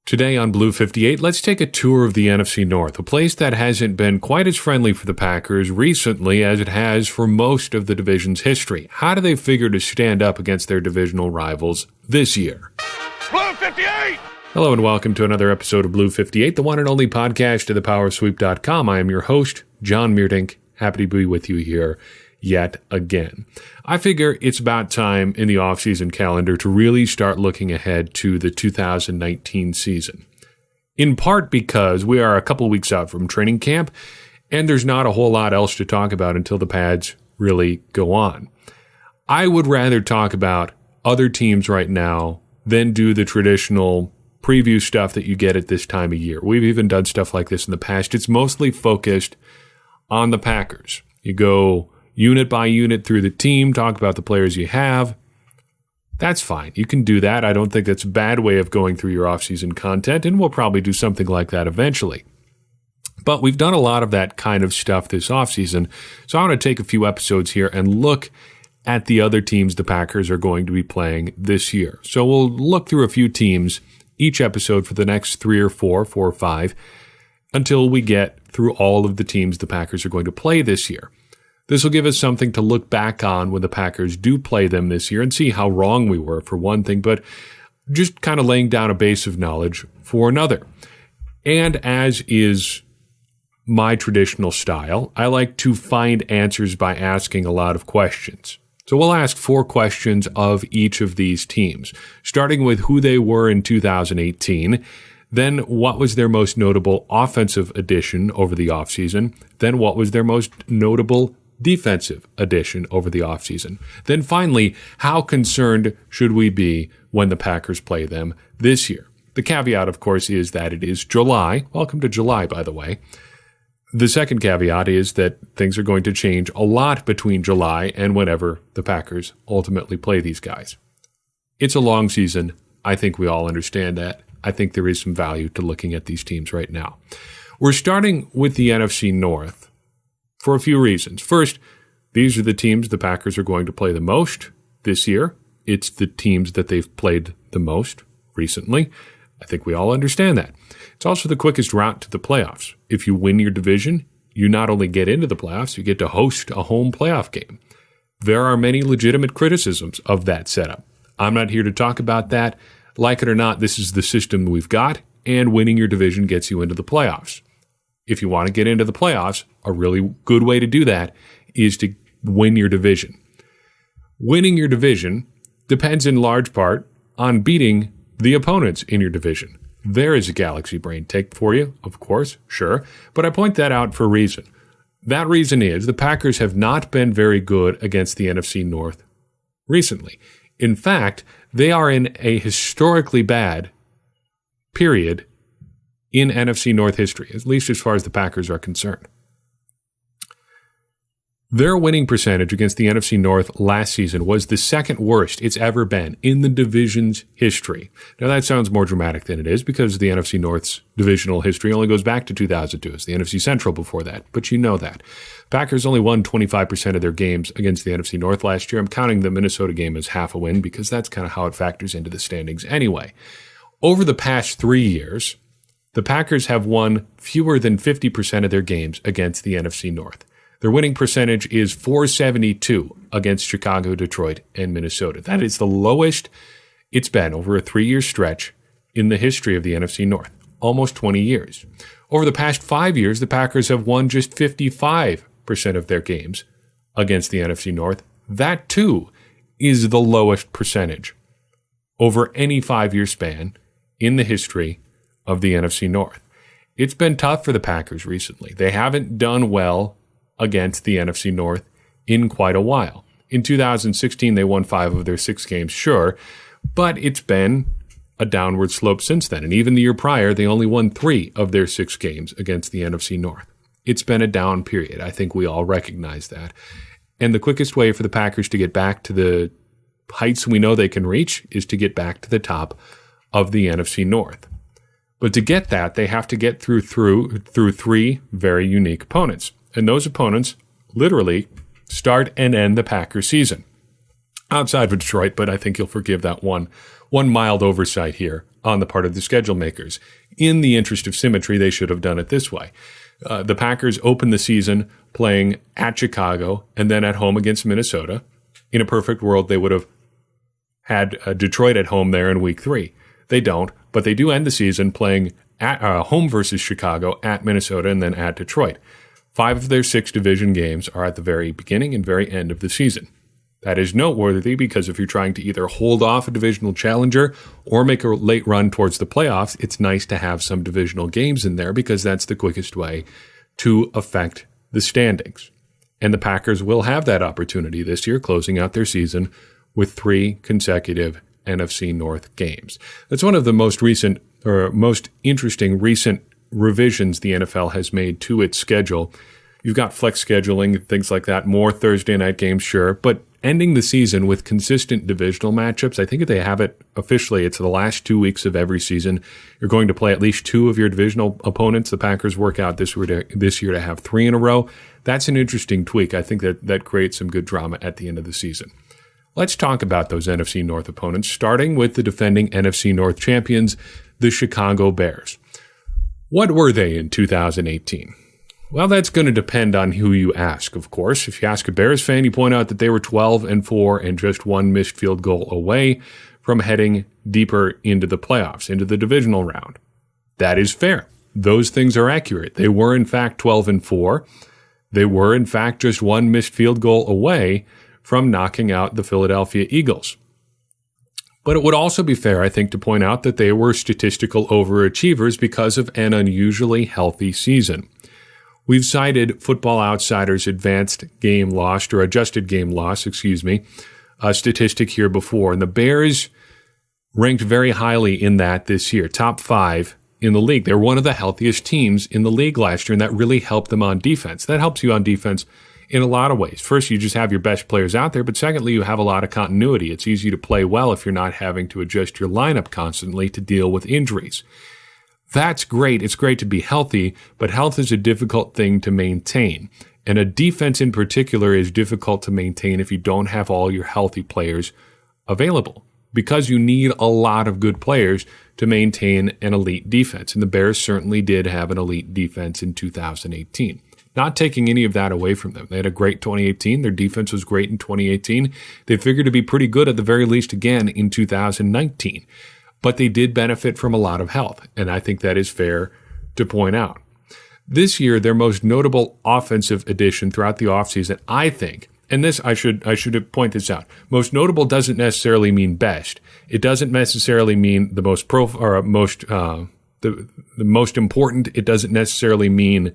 Today on Blue 58, let's take a tour of the NFC North, a place that hasn't been quite as friendly for the Packers recently as it has for most of the division's history. How do they figure to stand up against their divisional rivals this year? Blue 58! Hello and welcome to another episode of Blue 58, the one and only podcast of thepowersweep.com. I am your host, Jon Meerdink. Happy to be with you here yet again. I figure it's about time in the offseason calendar to really start looking ahead to the 2019 season. In part because we are a couple weeks out from training camp, and there's not a whole lot else to talk about until the pads really go on. I would rather talk about other teams right now than do the traditional preview stuff that you get at this time of year. We've even done stuff like this in the past. It's mostly focused on the Packers. You go unit by unit through the team, talk about the players you have. That's fine. You can do that. I don't think that's a bad way of going through your off-season content, and we'll probably do something like that eventually. But we've done a lot of that kind of stuff this off-season, so I want to take a few episodes here and look at the other teams the Packers are going to be playing this year. So we'll look through a few teams each episode for the next 3 or 4 or 5, until we get through all of the teams the Packers are going to play this year. This will give us something to look back on when the Packers do play them this year and see how wrong we were for one thing, but just kind of laying down a base of knowledge for another. And as is my traditional style, I like to find answers by asking a lot of questions. So we'll ask 4 questions of each of these teams, starting with who they were in 2018, then what was their most notable offensive addition over the offseason, then what was their most notable defensive addition over the offseason. Then finally, how concerned should we be when the Packers play them this year? The caveat, of course, is that it is July. Welcome to July, by the way. The second caveat is that things are going to change a lot between July and whenever the Packers ultimately play these guys. It's a long season. I think we all understand that. I think there is some value to looking at these teams right now. We're starting with the NFC North for a few reasons. First, these are the teams the Packers are going to play the most this year. It's the teams that they've played the most recently. I think we all understand that. It's also the quickest route to the playoffs. If you win your division, you not only get into the playoffs, you get to host a home playoff game. There are many legitimate criticisms of that setup. I'm not here to talk about that. Like it or not, this is the system we've got, and winning your division gets you into the playoffs. If you want to get into the playoffs, a really good way to do that is to win your division. Winning your division depends in large part on beating the opponents in your division. There is a galaxy brain take for you, of course, sure, but I point that out for a reason. That reason is the Packers have not been very good against the NFC North recently. In fact, they are in a historically bad period in NFC North history, at least as far as the Packers are concerned. Their winning percentage against the NFC North last season was the second worst it's ever been in the division's history. Now, that sounds more dramatic than it is because the NFC North's divisional history only goes back to 2002. It's the NFC Central before that, but you know that. Packers only won 25% of their games against the NFC North last year. I'm counting the Minnesota game as half a win because that's kind of how it factors into the standings anyway. Over the past 3 years, the Packers have won fewer than 50% of their games against the NFC North. Their winning percentage is .472 against Chicago, Detroit, and Minnesota. That is the lowest it's been over a 3-year stretch in the history of the NFC North, almost 20 years. Over the past 5 years, the Packers have won just 55% of their games against the NFC North. That, too, is the lowest percentage over any 5-year span in the history of the NFC North. It's been tough for the Packers recently. They haven't done well against the NFC North in quite a while. In 2016, they won 5 of their 6 games, sure, but it's been a downward slope since then. And even the year prior, they only won 3 of their 6 games against the NFC North. It's been a down period. I think we all recognize that. And the quickest way for the Packers to get back to the heights we know they can reach is to get back to the top of the NFC North. But to get that, they have to get through 3 very unique opponents. And those opponents literally start and end the Packers season. Outside of Detroit, but I think you'll forgive that one mild oversight here on the part of the schedule makers. In the interest of symmetry, they should have done it this way. The Packers opened the season playing at Chicago and then at home against Minnesota. In a perfect world, they would have had Detroit at home there in week 3. They don't, but they do end the season playing at home versus Chicago, at Minnesota, and then at Detroit. 5 of their 6 division games are at the very beginning and very end of the season. That is noteworthy because if you're trying to either hold off a divisional challenger or make a late run towards the playoffs, it's nice to have some divisional games in there because that's the quickest way to affect the standings. And the Packers will have that opportunity this year, closing out their season with 3 consecutive NFC North games. That's one of the most interesting recent revisions the NFL has made to its schedule. You've got flex scheduling, things like that, more Thursday night games, sure, but ending the season with consistent divisional matchups. I think if they have it officially, it's the last 2 weeks of every season. You're going to play at least 2 of your divisional opponents. The Packers work out this year to have 3 in a row. That's an interesting tweak. I think that creates some good drama at the end of the season. Let's talk about those NFC North opponents, starting with the defending NFC North champions, the Chicago Bears. What were they in 2018? Well, that's going to depend on who you ask, of course. If you ask a Bears fan, you point out that they were 12-4 and just 1 missed field goal away from heading deeper into the playoffs, into the divisional round. That is fair. Those things are accurate. They were, in fact, 12-4. They were, in fact, just 1 missed field goal away from knocking out the Philadelphia Eagles. But it would also be fair, I think, to point out that they were statistical overachievers because of an unusually healthy season. We've cited Football Outsiders' adjusted game loss, statistic here before, and the Bears ranked very highly in that this year, top 5 in the league. They're one of the healthiest teams in the league last year, and that really helped them on defense. That helps you on defense in a lot of ways. First, you just have your best players out there, but secondly, you have a lot of continuity. It's easy to play well if you're not having to adjust your lineup constantly to deal with injuries. That's great. It's great to be healthy, but health is a difficult thing to maintain. And a defense in particular is difficult to maintain if you don't have all your healthy players available, because you need a lot of good players to maintain an elite defense. And the Bears certainly did have an elite defense in 2018. Not taking any of that away from them. They had a great 2018. Their defense was great in 2018. They figured to be pretty good at the very least again in 2019. But they did benefit from a lot of health, and I think that is fair to point out. This year, their most notable offensive addition throughout the offseason, I think, and this I should point this out. Most notable doesn't necessarily mean best. It doesn't necessarily mean the most the most important. It doesn't necessarily mean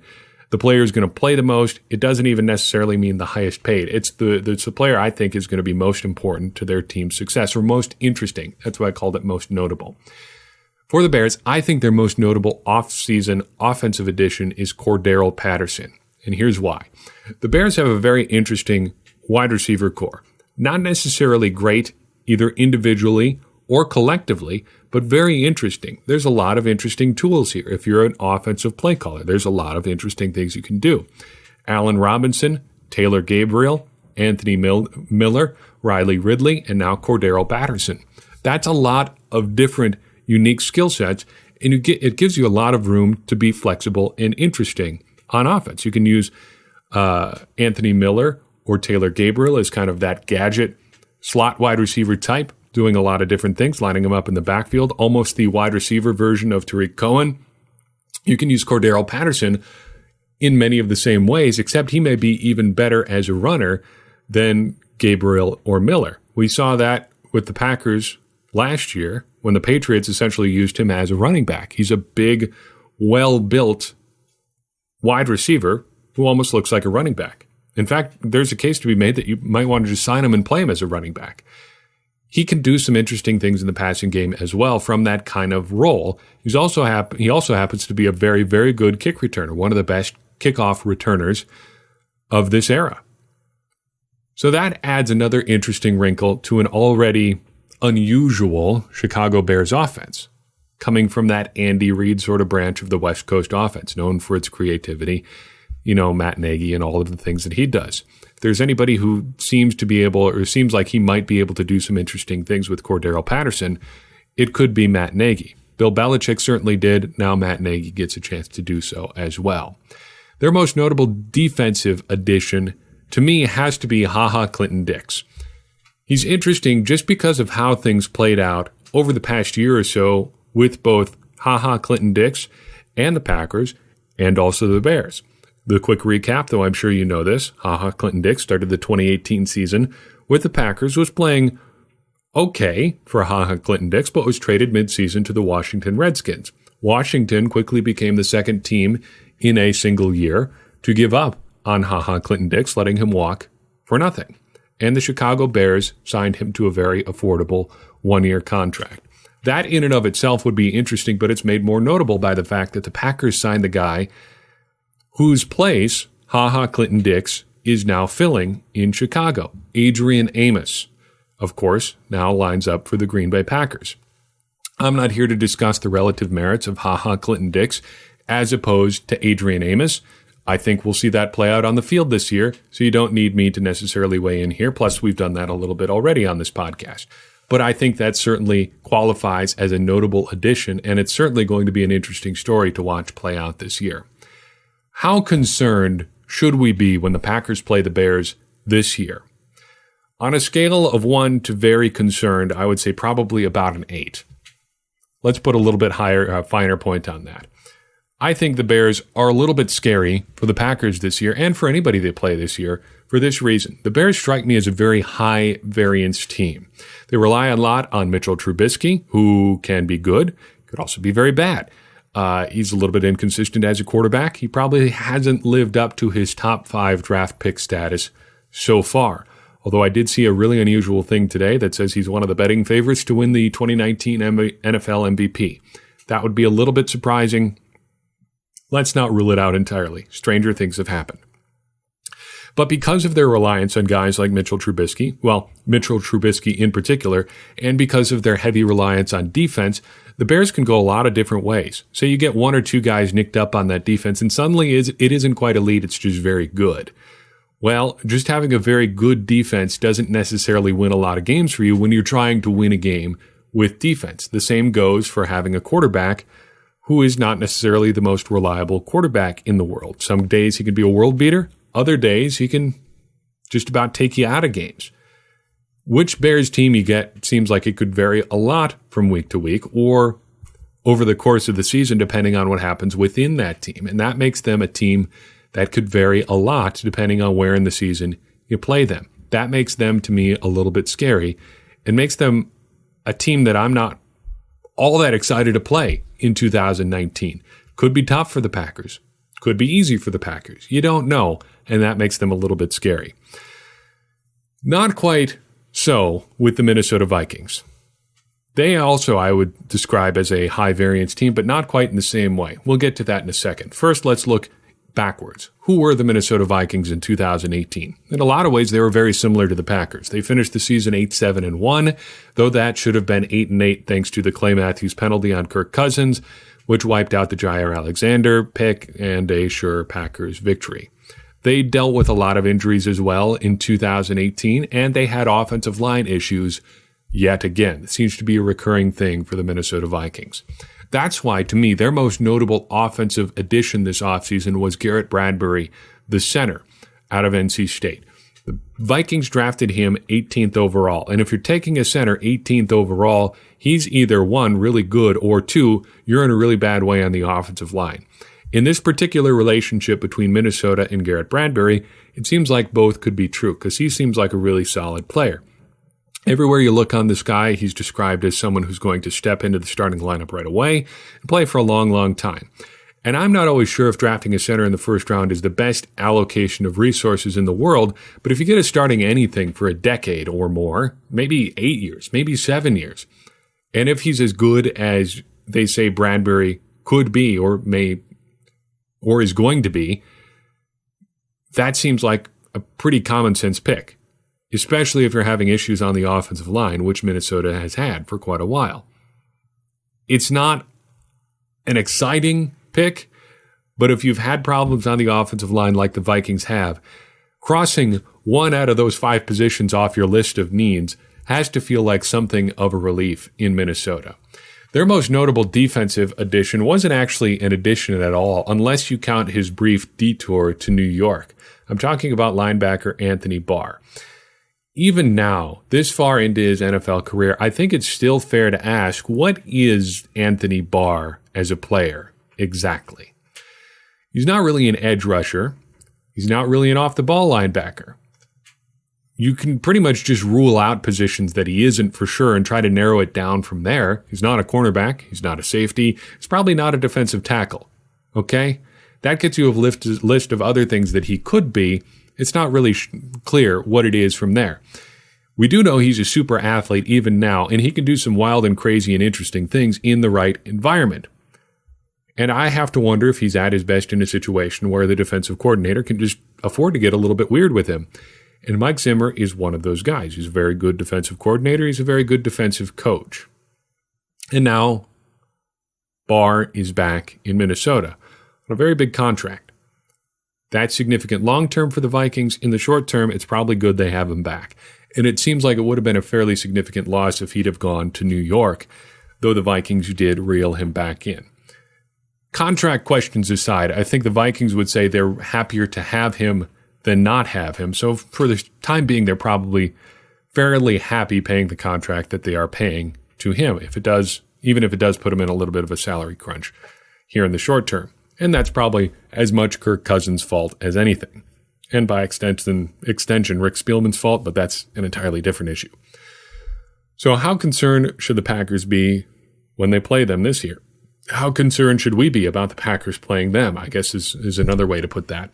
the player is going to play the most. It doesn't even necessarily mean the highest paid. It's the player I think is going to be most important to their team's success, or most interesting. That's why I called it most notable. For the Bears, I think their most notable off-season offensive addition is Cordarrelle Patterson. And here's why. The Bears have a very interesting wide receiver core. Not necessarily great either individually or collectively, but very interesting. There's a lot of interesting tools here. If you're an offensive play caller, there's a lot of interesting things you can do. Allen Robinson, Taylor Gabriel, Anthony Miller, Riley Ridley, and now Cordarrelle Patterson. That's a lot of different unique skill sets, and it gives you a lot of room to be flexible and interesting on offense. You can use Anthony Miller or Taylor Gabriel as kind of that gadget slot wide receiver type, doing a lot of different things, lining them up in the backfield, almost the wide receiver version of Tariq Cohen. You can use Cordarrelle Patterson in many of the same ways, except he may be even better as a runner than Gabriel or Miller. We saw that with the Packers last year when the Patriots essentially used him as a running back. He's a big, well-built wide receiver who almost looks like a running back. In fact, there's a case to be made that you might want to just sign him and play him as a running back. He can do some interesting things in the passing game as well from that kind of role. He also happens to be a very, very good kick returner, one of the best kickoff returners of this era. So that adds another interesting wrinkle to an already unusual Chicago Bears offense, coming from that Andy Reid sort of branch of the West Coast offense, known for its creativity, Matt Nagy and all of the things that he does. If there's anybody who seems like he might be able to do some interesting things with Cordarrelle Patterson, it could be Matt Nagy. Bill Belichick certainly did. Now Matt Nagy gets a chance to do so as well. Their most notable defensive addition, to me, has to be Clinton-Dix. He's interesting just because of how things played out over the past year or so with both Clinton-Dix and the Packers and also the Bears. The quick recap, though I'm sure you know this, Clinton-Dix started the 2018 season with the Packers, was playing okay for Clinton-Dix, but was traded midseason to the Washington Redskins. Washington quickly became the second team in a single year to give up on Clinton-Dix, letting him walk for nothing. And the Chicago Bears signed him to a very affordable one-year contract. That in and of itself would be interesting, but it's made more notable by the fact that the Packers signed the guy whose place Clinton-Dix is now filling in Chicago. Adrian Amos, of course, now lines up for the Green Bay Packers. I'm not here to discuss the relative merits of Clinton-Dix as opposed to Adrian Amos. I think we'll see that play out on the field this year, so you don't need me to necessarily weigh in here. Plus, we've done that a little bit already on this podcast. But I think that certainly qualifies as a notable addition, and it's certainly going to be an interesting story to watch play out this year. How concerned should we be when the Packers play the Bears this year? On a scale of 1 to very concerned, I would say probably about an 8. Let's put a little bit higher, finer point on that. I think the Bears are a little bit scary for the Packers this year and for anybody they play this year for this reason. The Bears strike me as a very high variance team. They rely a lot on Mitchell Trubisky, who can be good, could also be very bad. He's a little bit inconsistent as a quarterback. He probably hasn't lived up to his top 5 draft pick status so far. Although I did see a really unusual thing today that says he's one of the betting favorites to win the 2019 NFL MVP. That would be a little bit surprising. Let's not rule it out entirely. Stranger things have happened. But because of their reliance on guys like Mitchell Trubisky, well, Mitchell Trubisky in particular, and because of their heavy reliance on defense, the Bears can go a lot of different ways. So you get 1 or 2 guys nicked up on that defense, and suddenly it isn't quite elite, it's just very good. Well, just having a very good defense doesn't necessarily win a lot of games for you when you're trying to win a game with defense. The same goes for having a quarterback who is not necessarily the most reliable quarterback in the world. Some days he can be a world beater. Other days he can just about take you out of games. Which Bears team you get seems like it could vary a lot from week to week or over the course of the season, depending on what happens within that team. And that makes them a team that could vary a lot depending on where in the season you play them. That makes them, to me, a little bit scary. It makes them a team that I'm not all that excited to play in 2019. Could be tough for the Packers. Could be easy for the Packers. You don't know, and that makes them a little bit scary. Not quite so with the Minnesota Vikings. They also, I would describe as a high variance team, but not quite in the same way. We'll get to that in a second. First, let's look backwards. Who were the Minnesota Vikings in 2018? In a lot of ways, they were very similar to the Packers. They finished the season 8-7-1, though that should have been 8-8 thanks to the Clay Matthews penalty on Kirk Cousins, which wiped out the Jair Alexander pick and a sure Packers victory. They dealt with a lot of injuries as well in 2018, and they had offensive line issues yet again. It seems to be a recurring thing for the Minnesota Vikings. That's why, to me, their most notable offensive addition this offseason was Garrett Bradbury, the center, out of NC State. The Vikings drafted him 18th overall, and if you're taking a center 18th overall, he's either 1, really good, or 2, you're in a really bad way on the offensive line. In this particular relationship between Minnesota and Garrett Bradbury, it seems like both could be true, because he seems like a really solid player. Everywhere you look on this guy, he's described as someone who's going to step into the starting lineup right away and play for a long, long time. And I'm not always sure if drafting a center in the first round is the best allocation of resources in the world, but if you get a starting anything for a decade or more, maybe 8 years, maybe 7 years, and if he's as good as they say Bradbury could be or is going to be, that seems like a pretty common sense pick, especially if you're having issues on the offensive line, which Minnesota has had for quite a while. It's not an exciting pick, but if you've had problems on the offensive line like the Vikings have, crossing one out of those 5 positions off your list of needs has to feel like something of a relief in Minnesota. Their most notable defensive addition wasn't actually an addition at all, unless you count his brief detour to New York. I'm talking about linebacker Anthony Barr. Even now, this far into his NFL career, I think it's still fair to ask, what is Anthony Barr as a player exactly? He's not really an edge rusher. He's not really an off-the-ball linebacker. You can pretty much just rule out positions that he isn't for sure and try to narrow it down from there. He's not a cornerback. He's not a safety. He's probably not a defensive tackle. Okay? That gets you a list of other things that he could be. It's not really clear what it is from there. We do know he's a super athlete even now, and he can do some wild and crazy and interesting things in the right environment. And I have to wonder if he's at his best in a situation where the defensive coordinator can just afford to get a little bit weird with him. And Mike Zimmer is one of those guys. He's a very good defensive coordinator. He's a very good defensive coach. And now Barr is back in Minnesota on a very big contract. That's significant long-term for the Vikings. In the short term, it's probably good they have him back. And it seems like it would have been a fairly significant loss if he'd have gone to New York, though the Vikings did reel him back in. Contract questions aside, I think the Vikings would say they're happier to have him than not have him. So for the time being, they're probably fairly happy paying the contract that they are paying to him, even if it does put him in a little bit of a salary crunch here in the short term. And that's probably as much Kirk Cousins' fault as anything. And by extension, Rick Spielman's fault, but that's an entirely different issue. So how concerned should the Packers be when they play them this year? How concerned should we be about the Packers playing them, I guess is another way to put that.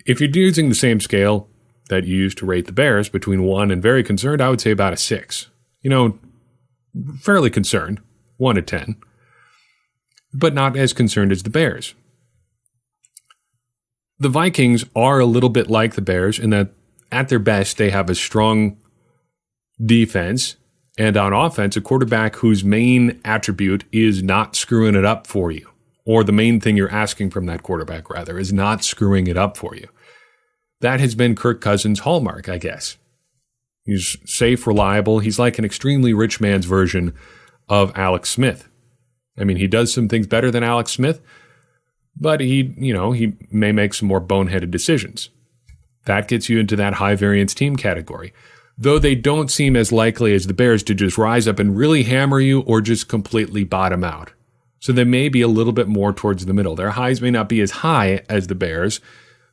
If you're using the same scale that you used to rate the Bears, between 1 and very concerned, I would say about a 6. Fairly concerned, 1 to 10, but not as concerned as the Bears. The Vikings are a little bit like the Bears in that at their best, they have a strong defense, and on offense, a quarterback whose main attribute is not screwing it up for you, or the main thing you're asking from that quarterback, rather, is not screwing it up for you. That has been Kirk Cousins' hallmark, I guess. He's safe, reliable. He's like an extremely rich man's version of Alex Smith. I mean, he does some things better than Alex Smith, but he may make some more boneheaded decisions. That gets you into that high variance team category. Though they don't seem as likely as the Bears to just rise up and really hammer you or just completely bottom out. So they may be a little bit more towards the middle. Their highs may not be as high as the Bears.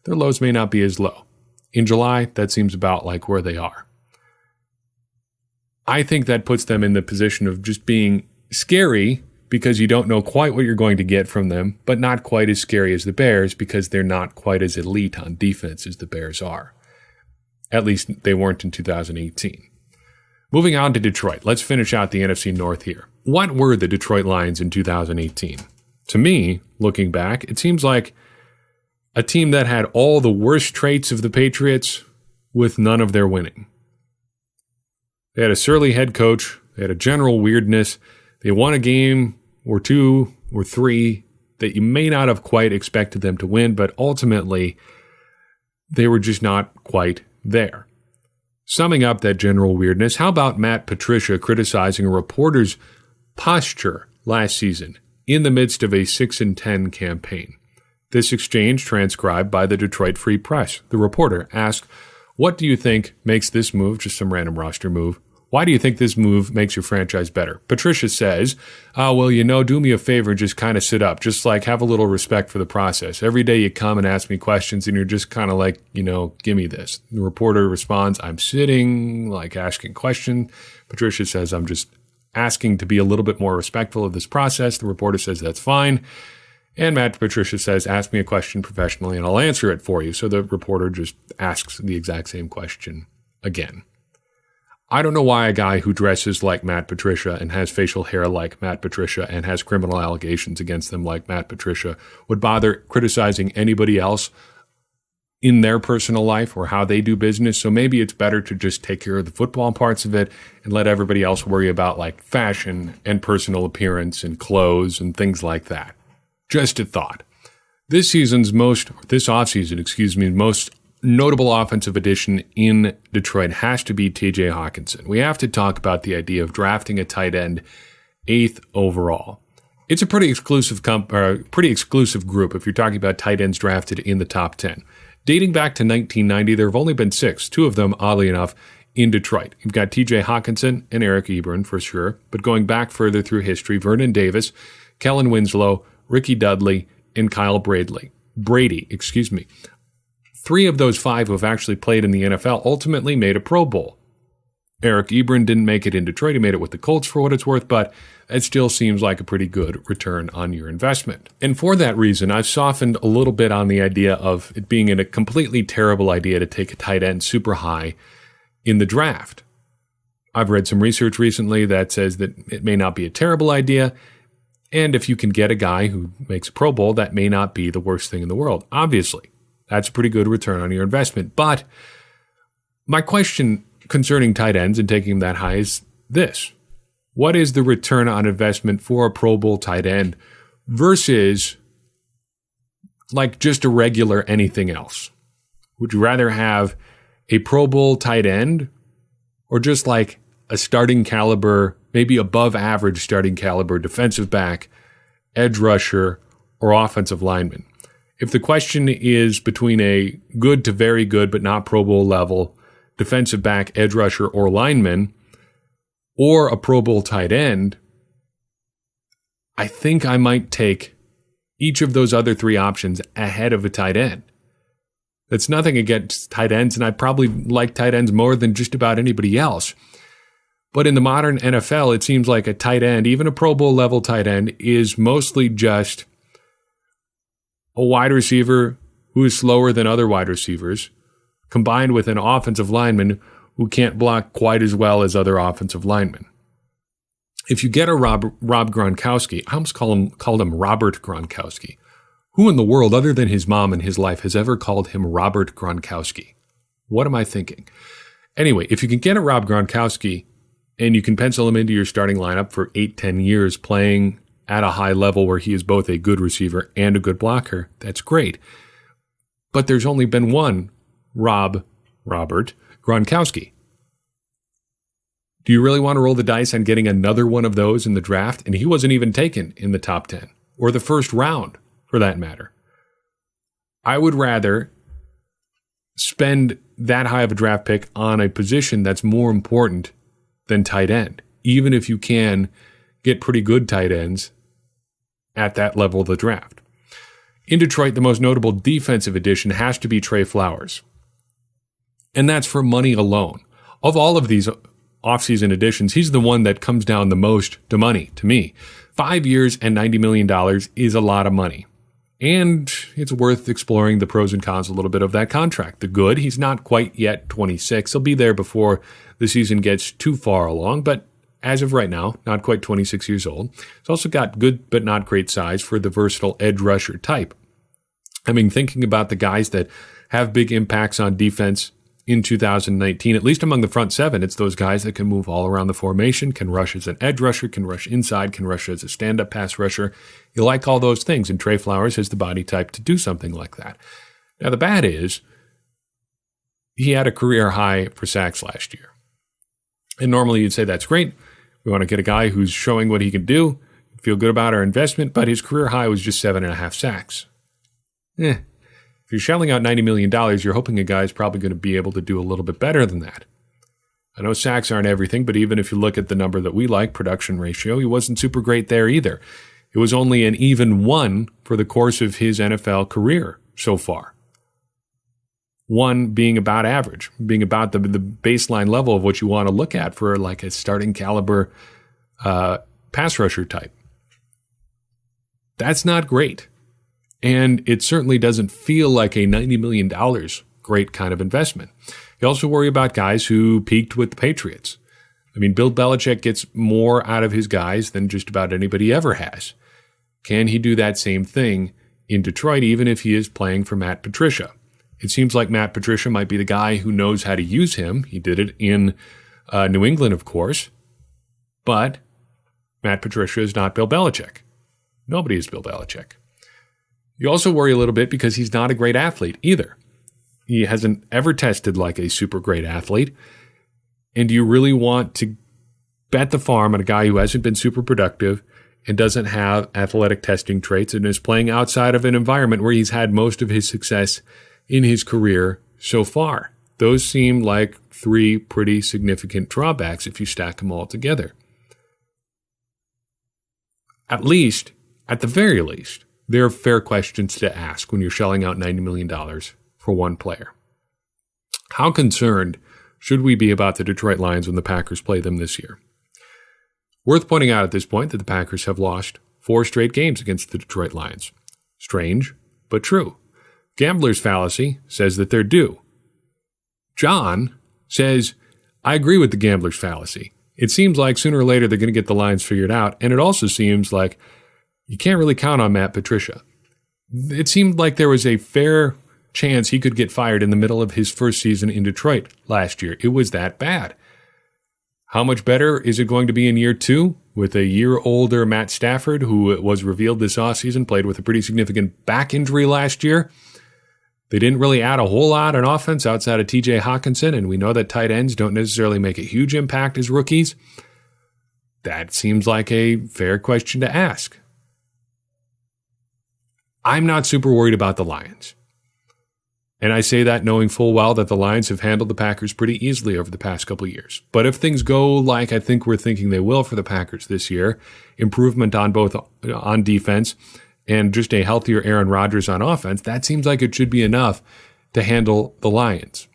Their lows may not be as low. In July, that seems about like where they are. I think that puts them in the position of just being scary because you don't know quite what you're going to get from them, but not quite as scary as the Bears because they're not quite as elite on defense as the Bears are. At least they weren't in 2018. Moving on to Detroit, let's finish out the NFC North here. What were the Detroit Lions in 2018? To me, looking back, it seems like a team that had all the worst traits of the Patriots with none of their winning. They had a surly head coach. They had a general weirdness. They won a game or 2 or 3 that you may not have quite expected them to win, but ultimately they were just not quite there. Summing up that general weirdness, how about Matt Patricia criticizing a reporter's posture last season in the midst of a 6-10 campaign? This exchange transcribed by the Detroit Free Press. The reporter asked, "What do you think makes this move," just some random roster move, "why do you think this move makes your franchise better?" Patricia says, do me a favor, just kind of sit up. Just like have a little respect for the process. Every day you come and ask me questions and you're just kind of like, give me this. The reporter responds, "I'm sitting, like asking question." Patricia says, "I'm just asking to be a little bit more respectful of this process." The reporter says, "That's fine." And Matt Patricia says, "Ask me a question professionally and I'll answer it for you." So the reporter just asks the exact same question again. I don't know why a guy who dresses like Matt Patricia and has facial hair like Matt Patricia and has criminal allegations against them like Matt Patricia would bother criticizing anybody else in their personal life or how they do business. So maybe it's better to just take care of the football parts of it and let everybody else worry about like fashion and personal appearance and clothes and things like that. Just a thought. This offseason, most notable offensive addition in Detroit has to be TJ Hawkinson. We have to talk about the idea of drafting a tight end 8th overall. It's a pretty exclusive group if you're talking about tight ends drafted in the top 10. Dating back to 1990, there have only been 6, 2 of them, oddly enough, in Detroit. You've got T.J. Hockenson and Eric Ebron for sure, but going back further through history, Vernon Davis, Kellen Winslow, Ricky Dudley, and Kyle Brady. 3 of those 5 who have actually played in the NFL ultimately made a Pro Bowl. Eric Ebron didn't make it in Detroit. He made it with the Colts for what it's worth, but it still seems like a pretty good return on your investment. And for that reason, I've softened a little bit on the idea of it being a completely terrible idea to take a tight end super high in the draft. I've read some research recently that says that it may not be a terrible idea, and if you can get a guy who makes a Pro Bowl, that may not be the worst thing in the world. Obviously, that's a pretty good return on your investment. But my question concerning tight ends and taking them that high is this. What is the return on investment for a Pro Bowl tight end versus like just a regular anything else? Would you rather have a Pro Bowl tight end or just like a starting caliber, maybe above average starting caliber defensive back, edge rusher, or offensive lineman? If the question is between a good to very good but not Pro Bowl level defensive back, edge rusher, or lineman, or a Pro Bowl tight end, I think I might take each of those other 3 options ahead of a tight end. That's nothing against tight ends, and I probably like tight ends more than just about anybody else. But in the modern NFL, it seems like a tight end, even a Pro Bowl level tight end, is mostly just a wide receiver who is slower than other wide receivers, combined with an offensive lineman who can't block quite as well as other offensive linemen. If you get a Rob Gronkowski, I almost called him Robert Gronkowski. Who in the world, other than his mom in his life, has ever called him Robert Gronkowski? What am I thinking? Anyway, if you can get a Rob Gronkowski and you can pencil him into your starting lineup for 8-10 years playing at a high level where he is both a good receiver and a good blocker, that's great. But there's only been one Robert Gronkowski. Do you really want to roll the dice on getting another one of those in the draft? And he wasn't even taken in the top 10 or the first round for that matter. I would rather spend that high of a draft pick on a position that's more important than tight end, even if you can get pretty good tight ends at that level of the draft. In Detroit, the most notable defensive addition has to be Trey Flowers. And that's for money alone. Of all of these offseason additions, he's the one that comes down the most to money to me. 5 years and $90 million is a lot of money. And it's worth exploring the pros and cons a little bit of that contract. The good, he's not quite yet 26. He'll be there before the season gets too far along, but as of right now, not quite 26 years old. He's also got good but not great size for the versatile edge rusher type. I mean, thinking about the guys that have big impacts on defense in 2019, at least among the front 7, it's those guys that can move all around the formation, can rush as an edge rusher, can rush inside, can rush as a stand-up pass rusher. You like all those things, and Trey Flowers has the body type to do something like that. Now, the bad is he had a career high for sacks last year. And normally you'd say that's great. We want to get a guy who's showing what he can do, feel good about our investment, but his career high was just 7.5 sacks. If you're shelling out $90 million, you're hoping a guy's probably going to be able to do a little bit better than that. I know sacks aren't everything, but even if you look at the number that we like, production ratio, he wasn't super great there either. It was only an even 1 for the course of his NFL career so far. 1 being about average, being about the baseline level of what you want to look at for like a starting caliber pass rusher type. That's not great. And it certainly doesn't feel like a $90 million great kind of investment. You also worry about guys who peaked with the Patriots. I mean, Bill Belichick gets more out of his guys than just about anybody ever has. Can he do that same thing in Detroit, even if he is playing for Matt Patricia? It seems like Matt Patricia might be the guy who knows how to use him. He did it in New England, of course. But Matt Patricia is not Bill Belichick. Nobody is Bill Belichick. You also worry a little bit because he's not a great athlete either. He hasn't ever tested like a super great athlete. And do you really want to bet the farm on a guy who hasn't been super productive and doesn't have athletic testing traits and is playing outside of an environment where he's had most of his success in his career so far. Those seem like three pretty significant drawbacks if you stack them all together. At the very least, there are fair questions to ask when you're shelling out $90 million for one player. How concerned should we be about the Detroit Lions when the Packers play them this year? Worth pointing out at this point that the Packers have lost 4 straight games against the Detroit Lions. Strange, but true. Gambler's fallacy says that they're due. John says, I agree with the gambler's fallacy. It seems like sooner or later they're going to get the Lions figured out, and it also seems like you can't really count on Matt Patricia. It seemed like there was a fair chance he could get fired in the middle of his first season in Detroit last year. It was that bad. How much better is it going to be in year 2 with a year older Matt Stafford, who was revealed this offseason, played with a pretty significant back injury last year? They didn't really add a whole lot on offense outside of TJ Hawkinson, and we know that tight ends don't necessarily make a huge impact as rookies. That seems like a fair question to ask. I'm not super worried about the Lions. And I say that knowing full well that the Lions have handled the Packers pretty easily over the past couple of years. But if things go like I think we're thinking they will for the Packers this year, improvement on both on defense and just a healthier Aaron Rodgers on offense, that seems like it should be enough to handle the Lions.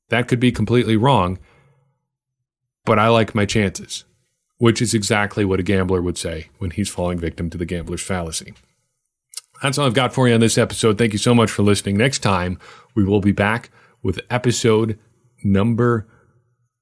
That could be completely wrong, but I like my chances, which is exactly what a gambler would say when he's falling victim to the gambler's fallacy. That's all I've got for you on this episode. Thank you so much for listening. Next time, we will be back with episode number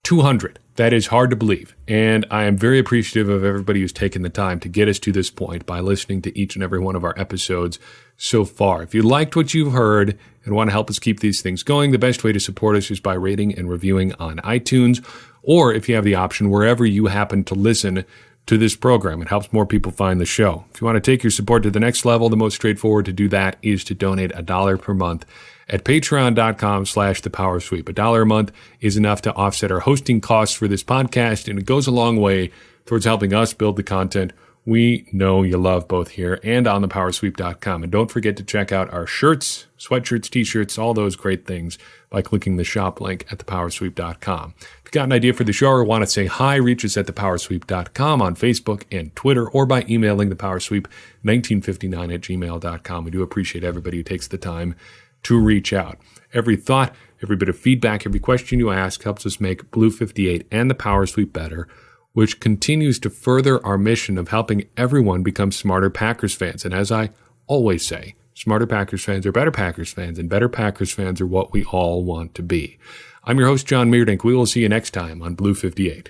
200. That is hard to believe, and I am very appreciative of everybody who's taken the time to get us to this point by listening to each and every one of our episodes so far. If you liked what you've heard and want to help us keep these things going, the best way to support us is by rating and reviewing on iTunes, or if you have the option, wherever you happen to listen to this program. It helps more people find the show. If you want to take your support to the next level, the most straightforward to do that is to donate $1 per month at patreon.com/thepowersweep. $1 a month is enough to offset our hosting costs for this podcast, and it goes a long way towards helping us build the content we know you love both here and on thepowersweep.com. And don't forget to check out our shirts, sweatshirts, t-shirts, all those great things by clicking the shop link at thepowersweep.com. If you've got an idea for the show or want to say hi, reach us at thepowersweep.com on Facebook and Twitter, or by emailing thepowersweep1959@gmail.com. We do appreciate everybody who takes the time to reach out. Every thought, every bit of feedback, every question you ask helps us make Blue 58 and the Power Sweep better, which continues to further our mission of helping everyone become smarter Packers fans. And as I always say, smarter Packers fans are better Packers fans, and better Packers fans are what we all want to be. I'm your host, Jon Meerdink. We will see you next time on Blue 58.